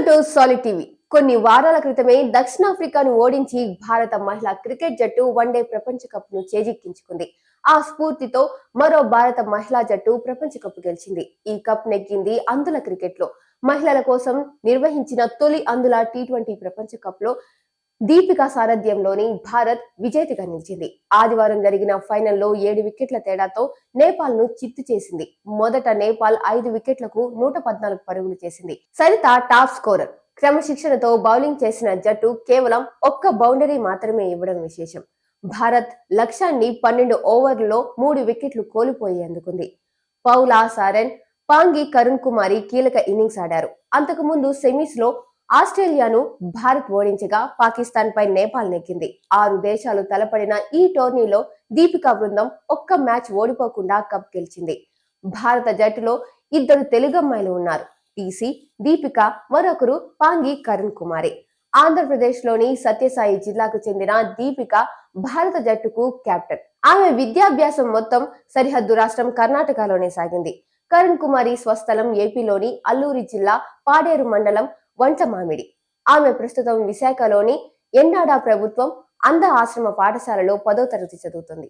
To solid TV. కొన్ని వారాల క్రితమే దక్షిణాఫ్రికాను ఓడించి భారత మహిళా క్రికెట్ జట్టు వన్డే ప్రపంచ కప్ ను చేజిక్కించుకుంది. ఆ స్ఫూర్తితో మరో భారత మహిళా జట్టు ప్రపంచ కప్ గెలిచింది. ఈ కప్ నెగ్గింది అందుల క్రికెట్ లో. మహిళల కోసం నిర్వహించిన తొలి అందుల టీ20 ప్రపంచ కప్ లో దీపిక సారథ్యంలోని భారత్ విజేతగా నిలిచింది. ఆదివారం జరిగిన ఫైనల్లో 7 వికెట్ల తేడాతో నేపాల్ ను చిత్తు చేసింది. మొదట నేపాల్ 5 వికెట్లకు 114 పరుగులు చేసింది. Saritha top scorer. క్రమశిక్షణతో బౌలింగ్ చేసిన జట్టు కేవలం ఒక్క బౌండరీ మాత్రమే ఇవ్వడం విశేషం. భారత్ లక్ష్యాన్ని 12 ఓవర్లలో 3 వికెట్లు కోల్పోయి అందుకుంది. పౌలా సారెన్, పాంగి కరుణ్ కుమారి కీలక ఇన్నింగ్స్ ఆడారు. అంతకుముందు సెమీస్ లో ఆస్ట్రేలియాను భారత్ ఓడించగా పాకిస్తాన్ పై నేపాల్ నెగ్గింది. 6 దేశాలు తలపడిన ఈ టోర్నీలో దీపికా బృందం ఒక్క మ్యాచ్ ఓడిపోకుండా కప్ గెలిచింది. భారత జట్టులో 2 తెలుగమ్మాయిలు ఉన్నారు. టీసీ, దీపిక, మరొకరు పాంగి కరుణ్ కుమారి. ఆంధ్రప్రదేశ్ లోని సత్యసాయి జిల్లాకు చెందిన దీపిక భారత జట్టుకు కెప్టెన్. ఆమె విద్యాభ్యాసం మొత్తం సరిహద్దు రాష్ట్రం కర్ణాటకలోనే సాగింది. కరుణ్ కుమారి స్వస్థలం ఏపీలోని అల్లూరి జిల్లా పాడేరు మండలం వంటమామిడి. ఆమె ప్రస్తుతం విశాఖలోని ఎన్నాడా ప్రభుత్వం అంధ ఆశ్రమ పాఠశాలలో 10వ తరగతి చదువుతుంది.